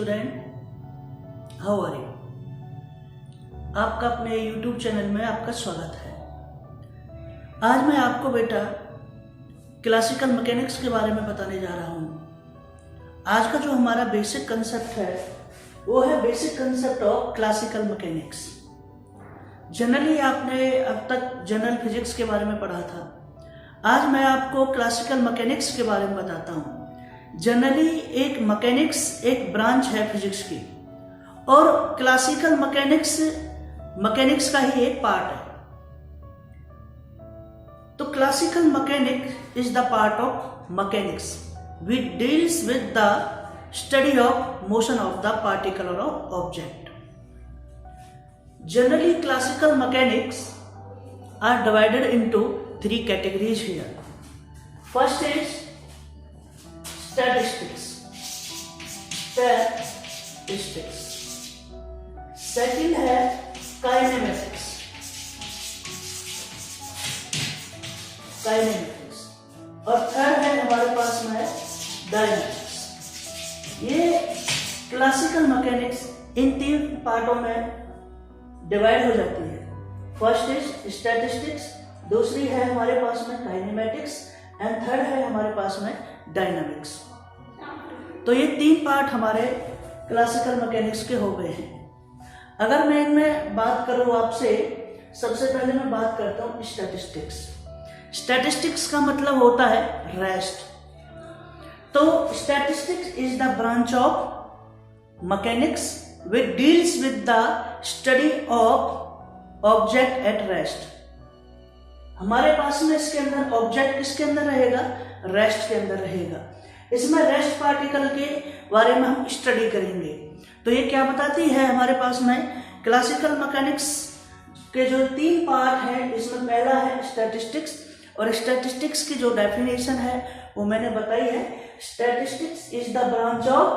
Student, how are you. आपका अपने YouTube channel में आपका स्वागत है। आज मैं आपको बेटा क्लासिकल मैकेनिक्स के बारे में बताने जा रहा हूँ। आज का जो हमारा बेसिक कंसेप्ट है वो है basic concept of classical mechanics. Generally आपने अब तक जनरल फिजिक्स के बारे में पढ़ा था। आज मैं आपको क्लासिकल मैकेनिक्स के बारे में बताता हूँ। जनरली एक मैकेनिक्स एक ब्रांच है फिजिक्स की, और क्लासिकल मैकेनिक्स का ही एक पार्ट है। तो classical mechanics is the part of mechanics which deals with the study of motion of the particle or object. Generally, classical mechanics are divided into three categories here. First is statistics. Second है kinematics. और third है हमारे पास में dynamics. ये classical mechanics इन तीन पार्टों में divide हो जाती है। फर्स्ट इज स्टैटिस्टिक्स, दूसरी है हमारे पास में काइनेमेटिक्स एंड थर्ड है हमारे पास में डायनामिक्स। तो ये तीन पार्ट हमारे क्लासिकल मैकेनिक्स के हो गए हैं। अगर मैं इनमें बात करूं आपसे, सबसे पहले मैं बात करता हूं स्टैटिस्टिक्स। स्टैटिस्टिक्स का मतलब होता है रेस्ट। तो statistics is the branch of mechanics which deals with the study of object at rest. हमारे पास में इसके अंदर ऑब्जेक्ट किसके अंदर रहेगा? रेस्ट के अंदर रहेगा। इसमें रेस्ट पार्टिकल के बारे में हम स्टडी करेंगे। तो ये क्या बताती है हमारे पास में क्लासिकल मैकेनिक्स के जो तीन पार्ट हैं, इसमें पहला है स्टैटिस्टिक्स, और स्टैटिस्टिक्स की जो डेफिनेशन है वो मैंने बताई है। Statistics is the branch of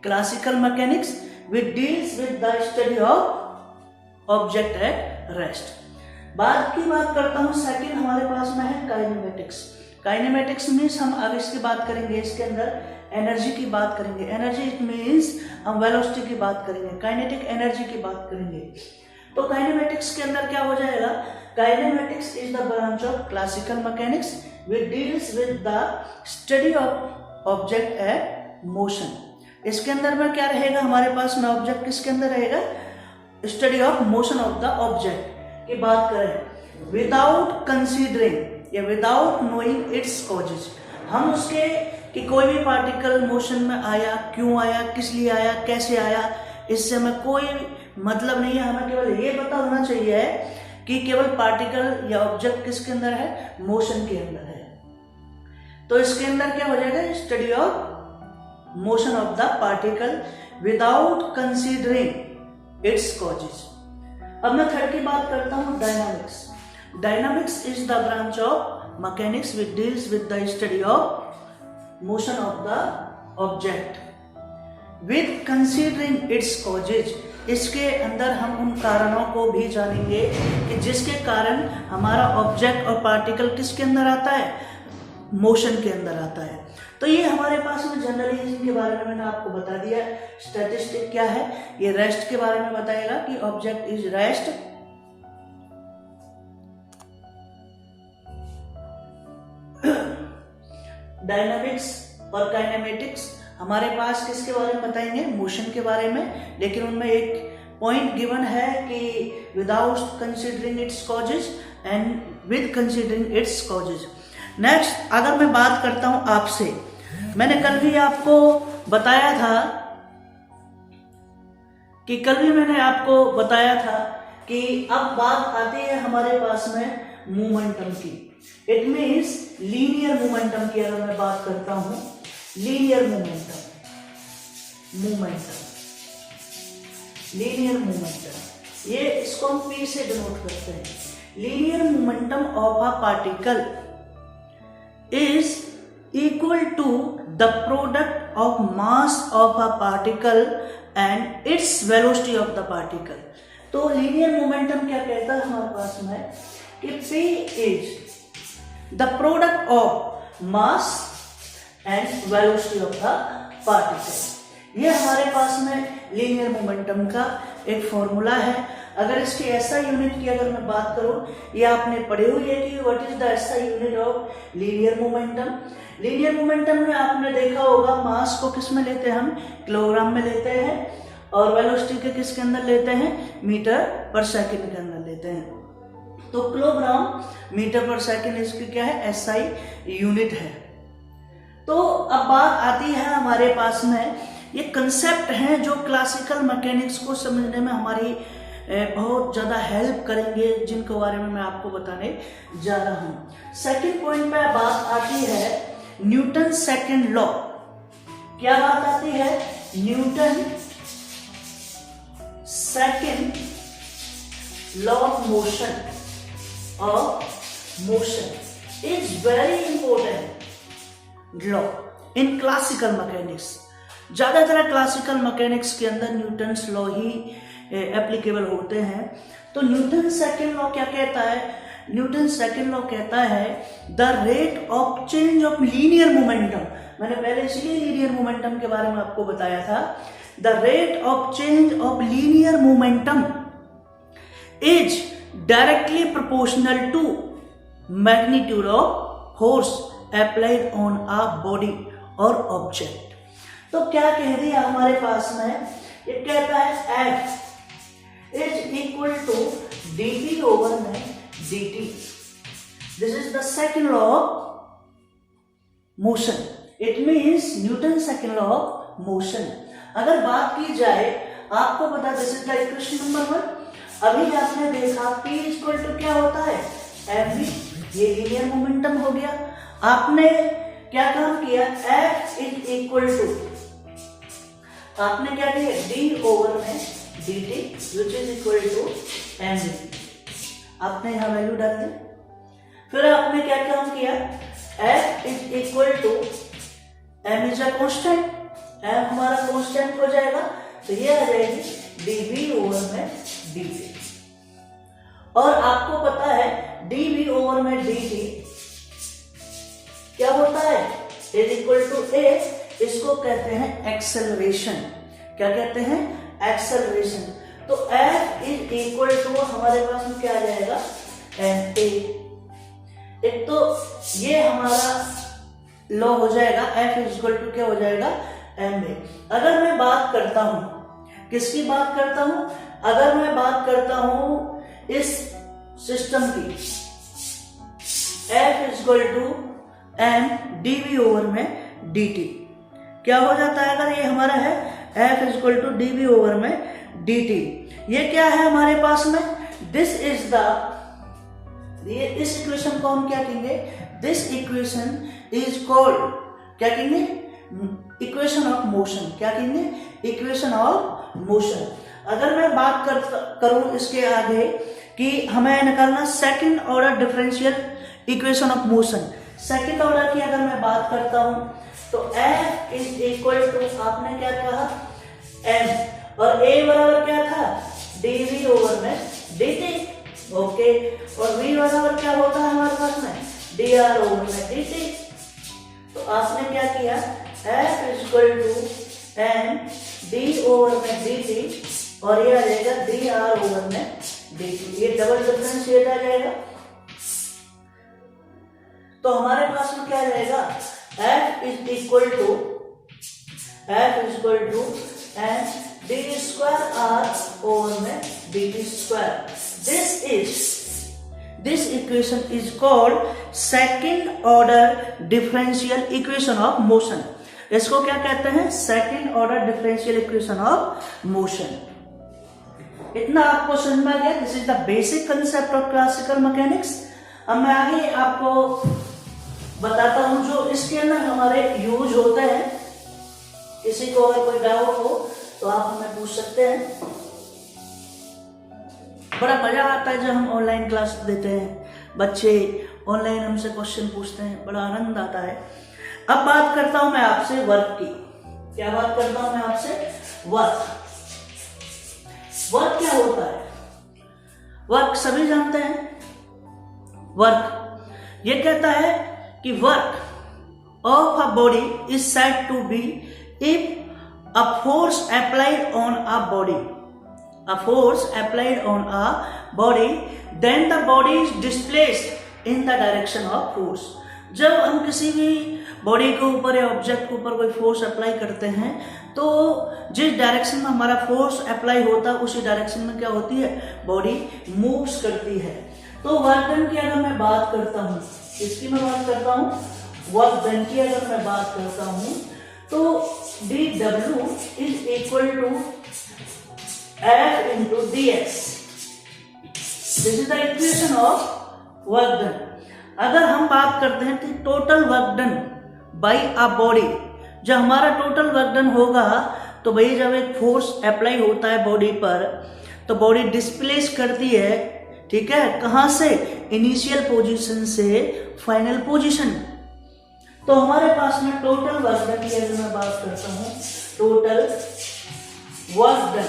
classical mechanics which deals with the study of object at rest. बाद की बात करता हूं, सेकंड हमारे पास में है काइनेमेटिक्स। काइनेमेटिक्स मीन्स हम आगे इसकी बात करेंगे, इसके अंदर एनर्जी की बात करेंगे। एनर्जी इट मीन्स हम वेलोसिटी की बात करेंगे, काइनेटिक एनर्जी की बात करेंगे। तो काइनेमेटिक्स के अंदर क्या हो जाएगा? Kinematics is the branch of classical mechanics which deals with the study of object at motion. इसके अंदर में क्या रहेगा हमारे पास में? ऑब्जेक्ट किसके अंदर रहेगा? Study of motion of the object की बात करें विदाउट कंसीडरिंग या विदाउट नोइंग इट्स कॉजेज। हम उसके कि कोई भी पार्टिकल मोशन में आया, क्यों आया, किस लिए आया, कैसे आया, इससे हमें कोई मतलब नहीं है। हमें केवल ये पता होना चाहिए कि केवल पार्टिकल या ऑब्जेक्ट किसके अंदर है? मोशन के अंदर है। तो इसके अंदर क्या हो जाएगा? Study of motion of the particle without considering its causes. अब मैं थर्ड की बात करता हूं, dynamics. Dynamics is the branch of mechanics which deals with the study of motion of the object with considering its causes. इसके अंदर हम उन कारणों को भी जानेंगे कि जिसके कारण हमारा ऑब्जेक्ट और पार्टिकल किसके अंदर आता है? मोशन के अंदर आता है। तो ये हमारे पास में जनरली इनके बारे में मैंने आपको बता दिया। स्टैटिस्टिक क्या है? ये रेस्ट के बारे में बताएगा कि ऑब्जेक्ट इज रेस्ट। डायनामिक्स और काइनेमेटिक्स हमारे पास किसके बारे में बताएंगे? मोशन के बारे में। लेकिन उनमें एक पॉइंट गिवन है कि without considering its causes and with considering its causes. Next अगर मैं बात करता हूं आपसे, मैंने कल भी आपको बताया था कि अब बात आती है हमारे पास में मोमेंटम की। इट मीन्स लीनियर मोमेंटम की अगर मैं बात करता हूं, लीनियर मोमेंटम, ये इसको हम P से डिनोट करते हैं। Linear momentum of a particle is equal to the product of mass of a particle and its velocity of the particle. तो लीनियर मोमेंटम क्या कहता है हमारे पास में कि P is the product of mass and velocity of the particle. ये हमारे पास में लीनियर मोमेंटम का एक फॉर्मूला है। अगर इसकी एसआई यूनिट की अगर मैं बात करूं, ये आपने पढ़ी हुई है कि what is the SI unit of linear momentum. Linear momentum में आपने देखा होगा मास को किस में लेते हैं, हम किलोग्राम में लेते हैं, और वेलोसिटी के किसके अंदर लेते हैं, मीटर पर सेकंड के अंदर लेते हैं। तो किलोग्राम मीटर पर सेकंड इसकी क्या है, एसआई यूनिट है। तो अब बात आती है हमारे पास में, ये कंसेप्ट हैं जो क्लासिकल मैकेनिक्स को समझने में हमारी बहुत ज़्यादा हेल्प करेंगे, जिनके बारे में मैं आपको बताने जा रहा हूँ। सेकंड पॉइंट पे बात आती है न्यूटन सेकंड लॉ। क्या बात आती है, Newton second law of motion is very important law in classical mechanics. ज्यादातर क्लासिकल मैकेनिक्स के अंदर न्यूटन्स लॉ ही एप्लीकेबल होते हैं। तो न्यूटन सेकंड लॉ क्या कहता है, न्यूटन सेकंड लॉ कहता है the rate of change of linear momentum. मैंने पहले इसलिए लीनियर मोमेंटम के बारे में आपको बताया था। The rate of change of linear momentum is directly proportional to magnitude of force applied on a body और ऑब्जेक्ट। तो क्या कह दिया हमारे पास में, ये कहता है F is equal to dt over में dt। This is the second law of motion. It means Newton second law of motion. अगर बात की जाए, आपको पता, this is the equation number 1। अभी आपने देखा P इक्वल टू क्या होता है, mv, ये लीनियर मोमेंटम हो गया। आपने क्या काम किया, F इज इक्वल टू, आपने क्या किया, d ओवर में dt which is equal to mv। आपने यहां वैल्यू डाल दी। फिर आपने क्या काम किया, f is equal to m is a constant, m हमारा कांस्टेंट हो जाएगा, तो ये आ जाएगी dv ओवर में dt। और आपको पता है dv ओवर में dt क्या होता है, इज इक्वल टू a, इसको कहते हैं एक्सेलरेशन। क्या कहते हैं, एक्सेलरेशन। तो F इज इक्वल टू हमारे पास में क्या आ जाएगा, ma। एक तो ये हमारा लॉ हो जाएगा, F इज इक्वल टू क्या हो जाएगा, ma। अगर मैं बात करता हूं, किसकी बात करता हूं, अगर मैं बात करता हूं इस सिस्टम की, F is equal to m dv over में dt, क्या हो जाता है, अगर ये हमारा है F is equal to dv over में dt, ये क्या है हमारे पास में, दिस इज द, ये इस इक्वेशन को हम क्या कहेंगे, दिस इक्वेशन इज कॉल्ड, क्या कहेंगे, इक्वेशन ऑफ मोशन। क्या कहेंगे, इक्वेशन ऑफ मोशन। अगर मैं बात करूं इसके आगे कि हमें निकालना second order differential equation of motion, second order की अगर मैं बात करता हूं, तो F इज इक्वल टू, आपने क्या कहा, m, और a बराबर क्या था, dv ओवर में dt, ओके। और v बराबर क्या होता है हमारे पास में, dr ओवर में dt। तो आपने क्या किया, F is equal to m d over में dt, और ये आ जाएगा dr ओवर में dt, ये डबल डिफरेंशिएट आ जाएगा। तो हमारे पास में क्या रहेगा, F is equal to n d square r over में dt square. This equation is called second order differential equation of motion. इसको क्या कहते हैं, second order differential equation of motion. इतना आपको समझ में आ गया, this is the basic concept of classical mechanics. अब मैं आगे आपको बताता हूं जो इसके अंदर हमारे यूज होते हैं। किसी को अगर कोई डाउट हो तो आप हमें पूछ सकते हैं। बड़ा मजा आता है जब हम ऑनलाइन क्लास देते हैं, बच्चे ऑनलाइन हमसे क्वेश्चन पूछते हैं, बड़ा आनंद आता है। अब बात करता हूं मैं आपसे वर्क की। क्या बात करता हूं मैं आपसे, वर्क। वर्क क्या होता है, वर्क सभी जानते हैं। वर्क ये कहता है कि work of a body is said to be if a force applied on a body, a force applied on a body, then the body is displaced in the direction of force. जब हम किसी भी body के ऊपर या object के ऊपर कोई फोर्स अप्लाई करते हैं तो जिस डायरेक्शन में हमारा फोर्स अप्लाई होता है उसी डायरेक्शन में क्या होती है, बॉडी मूव्स करती है। तो वर्क डन की अगर मैं बात करता हूँ, इसकी मैं बात करता हूँ, वर्क डन की अगर मैं बात करता हूँ तो dW is equal to F into dx। This is the equation of work done. अगर हम बात करते हैं कि total work done by a body, जब हमारा टोटल वर्क डन होगा तो भाई जब एक फोर्स अप्लाई होता है बॉडी पर तो बॉडी डिस्प्लेस करती है, ठीक है, कहां से, इनिशियल पोजीशन से फाइनल पोजीशन। तो हमारे पास में टोटल वर्क डन की अगर मैं बात करता हूं, टोटल वर्क डन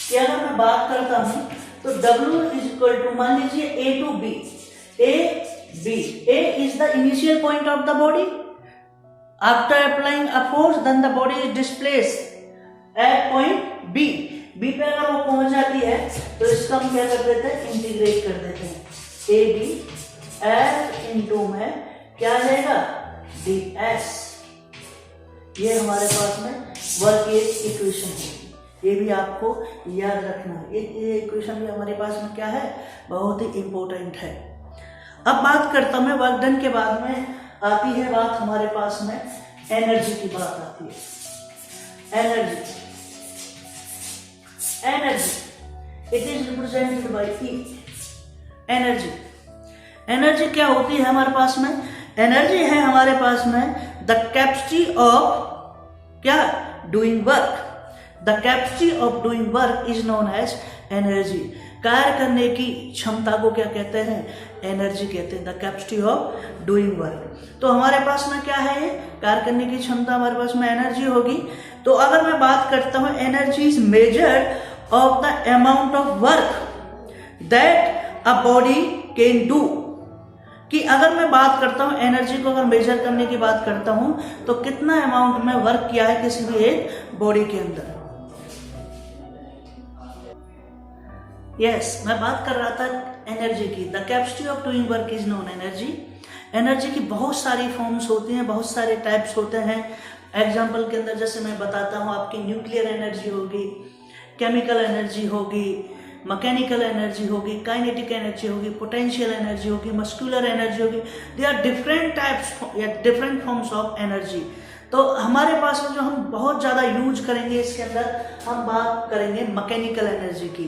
की अगर मैं बात करता हूं तो W इज इक्वल टू, मान लीजिए A to B, A is the initial point of the body. After applying a force, then the body is displaced at point B. B पे अगर वो पहुंच जाती है तो इसका हम क्या कर देते हैं, इंटीग्रेट कर देते हैं। AB F इंटू में क्या आ जाएगा, DS। ये हमारे पास में वर्क की एक इक्वेशन है, ये भी आपको याद रखना है। ये इक्वेशन भी हमारे पास में क्या है, बहुत ही इंपॉर्टेंट है। अब बात करता हूं मैं वर्क डन के बाद में आती है बात हमारे पास में एनर्जी की बात आती है। Energy it is represented bye E। Energy क्या होती है हमारे पास में, एनर्जी है हमारे पास में द कैपेसिटी ऑफ क्या, doing work. The capacity of doing work is known as energy. कार्य करने की क्षमता को क्या कहते हैं, एनर्जी कहते हैं, the capacity of doing work. तो हमारे पास में क्या है, कार्य करने की क्षमता हमारे पास में एनर्जी होगी। तो अगर मैं बात करता हूं energy is measured of the amount of work that a body can do, कि अगर मैं बात करता हूं एनर्जी को अगर मेजर करने की बात करता हूं तो कितना अमाउंट में वर्क किया है किसी भी एक बॉडी के अंदर। मैं बात कर रहा था एनर्जी की। The capacity of doing work is known energy. Energy की बहुत सारी फॉर्म्स होती हैं, बहुत सारे टाइप्स होते हैं। एग्जाम्पल के अंदर जैसे मैं बताता हूँ, आपकी न्यूक्लियर एनर्जी होगी, केमिकल एनर्जी होगी, मैकेनिकल एनर्जी होगी, काइनेटिक एनर्जी होगी, पोटेंशियल एनर्जी होगी, मस्कुलर एनर्जी होगी। दे आर डिफरेंट टाइप्स या डिफरेंट फॉर्म्स ऑफ एनर्जी। तो हमारे पास में जो हम बहुत ज़्यादा यूज करेंगे इसके अंदर हम बात करेंगे मैकेनिकल एनर्जी की।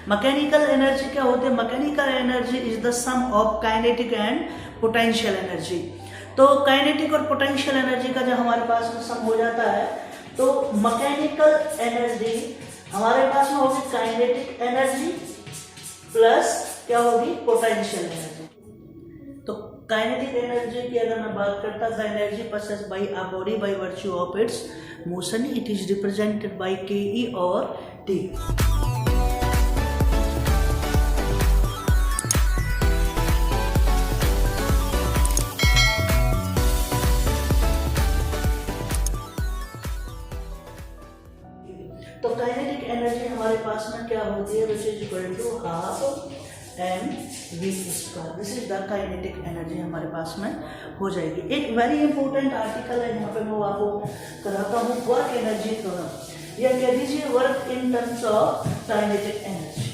मैकेनिकल एनर्जी क्या होती है, mechanical energy is the sum of kinetic and potential energy. तो काइनेटिक और पोटेंशियल एनर्जी का जब हमारे पास में सम हो जाता है तो मैकेनिकल एनर्जी हमारे पास में होगी काइनेटिक एनर्जी प्लस क्या होगी, पोटेंशियल एनर्जी। तो काइनेटिक एनर्जी की अगर मैं बात करता था, energy passes by a body by virtue of its motion, it is represented by KE और T। तो काइनेटिक एनर्जी हमारे पास में क्या होती है, which is equal to half mv square. This is the kinetic energy हमारे पास में हो जाएगी। एक वेरी इंपॉर्टेंट आर्टिकल है यहाँ पे मैं आपको कराता हूँ, वर्क एनर्जी थ्योरम, या कह दीजिए work in terms of kinetic energy.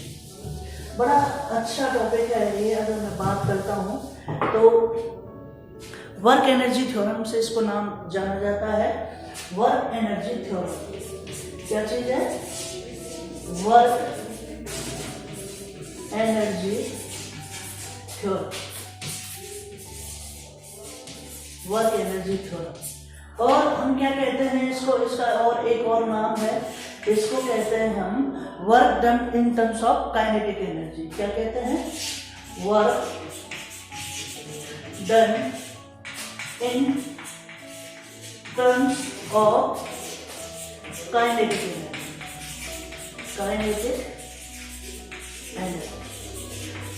बड़ा अच्छा टॉपिक है ये। अगर मैं बात करता हूँ तो वर्क एनर्जी थ्योरम से इसको नाम जाना जाता है, वर्क एनर्जी थ्योरम। क्या चीज है, work energy theorem, work energy theorem. और हम क्या कहते हैं इसको, इसका और एक और नाम है, इसको कहते हैं हम work done in terms of kinetic energy. क्या कहते हैं, work done in terms of kinetic energy, kinetic energy.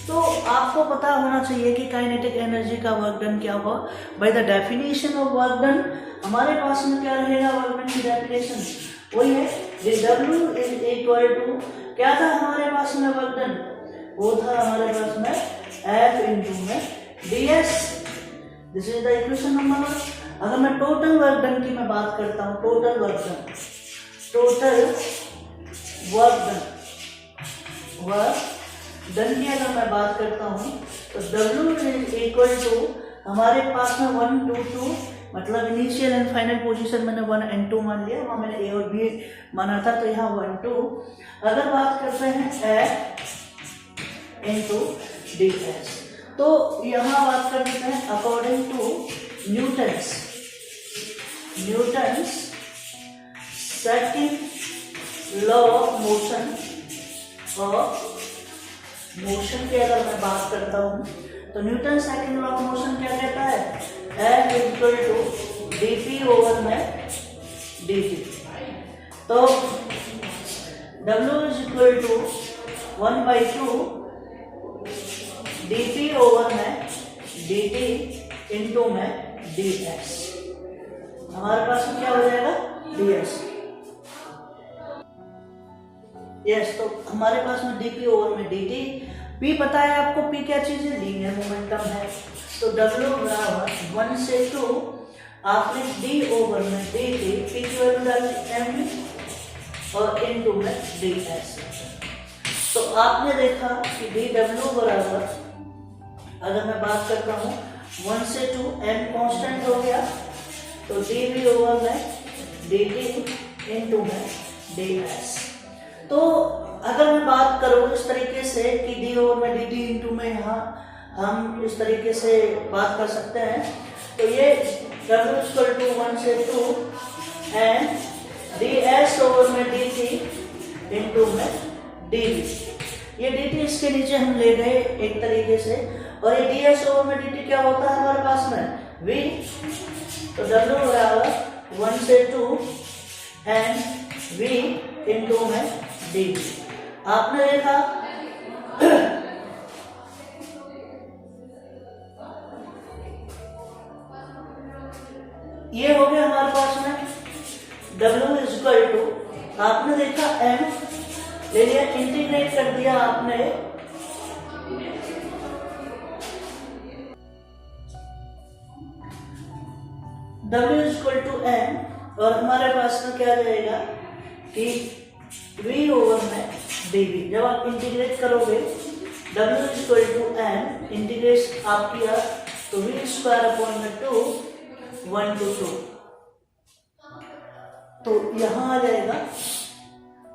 तो आपको पता होना चाहिए कि काइनेटिक एनर्जी का वर्क डन क्या हुआ। By the definition of work done हमारे पास में क्या रहेगा वर्क डन की डेफिनेशन, वही है W इज इक्वल टू, क्या था हमारे पास में वर्क डन, वो था हमारे पास में F इंटू में ds। This is the equation number 1। अगर मैं टोटल वर्क डन की मैं बात करता हूँ, टोटल वर्क डन की अगर मैं बात करता हूँ तो W इज इक्वल टू, हमारे पास में 1 2 2, मतलब इनिशियल एंड फाइनल पोजीशन मैंने 1 एंड 2 मान लिया, वहाँ मैंने A और B माना था, तो यहाँ 1 2। अगर बात करते हैं F इंटू ds, तो यहाँ बात कर लेते हैं according to Newton's second law of motion, और मोशन की अगर मैं बात करता हूँ तो Newton second law of motion क्या कहता है, F equal to dp over में dt। तो W is equal to 1/2 dp over में dt इंटू में ds। हमारे पास में क्या हो जाएगा ds। यस, तो हमारे पास में dp ओवर में dt, p पता है आपको, p क्या चीज है, लीनियर मोमेंटम है। तो W बराबर 1 से 2, आपने d ओवर में dt, p की वैल्यू डाली m और इनटू में ds। तो आपने देखा कि dW बराबर, अगर मैं बात करता हूँ 1 से 2, m कांस्टेंट हो गया, तो dV ओवर में dt इनटू में ds। तो अगर मैं बात करूँ इस तरीके से कि d ओवर में dt इंटू में, यहाँ हम इस तरीके से बात कर सकते हैं, तो ये W इक्वल टू 1 से 2 एंड ds ओवर में dt इंटू में dv। ये dt इसके नीचे हम ले गए एक तरीके से, और ये ds ओवर में dt क्या होता है हमारे पास में v। तो W बराबर 1 से 2 एंड v इंटू में dv। आपने देखा ये हो गया हमारे पास में W इज इक्वल टू, आपने देखा m ले लिया, इंटीग्रेट कर दिया आपने, W is equal to m, और हमारे पास में क्या रहेगा कि v ओवर में dv। जब आप इंटीग्रेट करोगे W is equal to m, integrate आप किया तो v स्क्वायर अपॉन में 2 1 to 2, तो यहां आ जाएगा,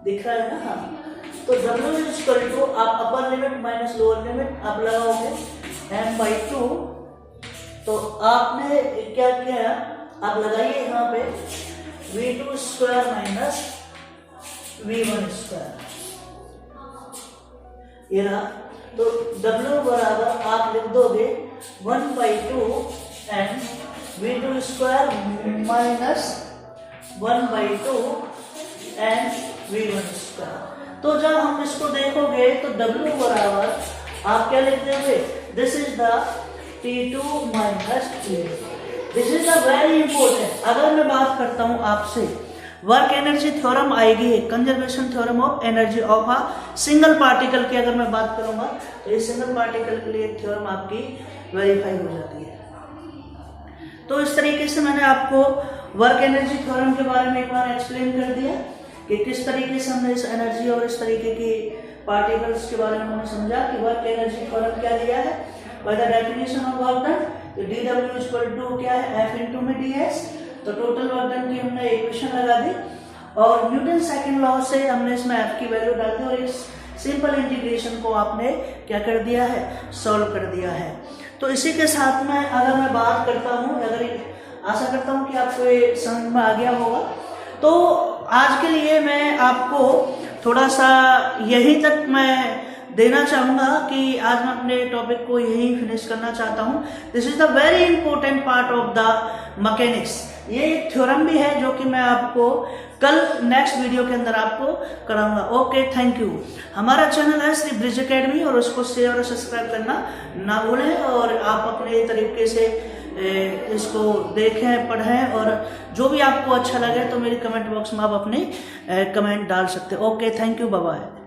दिख रहा है ना। हाँ, तो W इज इक्वल टू, आप upper limit minus lower limit आप लगाओगे m/2, तो आपने क्या किया, आप लगाइए यहाँ पे v2 square minus v1 square, ये रहा। तो W बराबर आप लिख दोगे 1/2 and v2 square minus 1/2 and v1 square. तो जब हम इसको देखोगे तो W बराबर आप क्या लिख दोगे, this is the T2 minus T1। This is the very important. अगर मैं बात करता हूं आपसे, वर्क एनर्जी थ्योरम आएगी, conservation theorem of energy of a single particle की अगर मैं बात करूंगा, तो ये सिंगल पार्टिकल के लिए थ्योरम आपकी वेरीफाई हो जाती है। तो इस तरीके से मैंने आपको वर्क एनर्जी थ्योरम के बारे में एक बार एक्सप्लेन कर दिया कि किस तरीके से हमने इस एनर्जी और इस तरीके की पार्टिकल्स के बारे में हमने समझा कि वर्क एनर्जी थ्योरम क्या दिया है, by the definition of work done, तो dW इक्वल टू क्या है, F इंटू में ds। तो टोटल वर्क डन की हमने इक्वेशन लगा दी, और न्यूटन सेकंड लॉ से हमने इसमें F की वैल्यू डाल दी, और इस सिंपल इंटीग्रेशन को आपने क्या कर दिया है, सॉल्व कर दिया है। तो इसी के साथ में अगर मैं बात करता हूँ, अगर आशा करता हूँ कि आपको ये समझ में आ गया होगा, तो आज के लिए मैं आपको थोड़ा सा यहीं तक मैं देना चाहूँगा कि आज मैं अपने टॉपिक को यहीं फिनिश करना चाहता हूँ। This is the very important part of the mechanics. ये एक थ्योरम भी है जो कि मैं आपको कल नेक्स्ट वीडियो के अंदर आपको कराऊंगा। Okay, thank you. हमारा चैनल है श्री ब्रिज एकेडमी, और उसको शेयर और सब्सक्राइब करना ना भूलें, और आप अपने तरीके से इसको देखें, पढ़ें, और जो भी आपको अच्छा लगे तो मेरे कमेंट बॉक्स में आप अपनी कमेंट डाल सकते हैं। Okay, thank you, bye bye.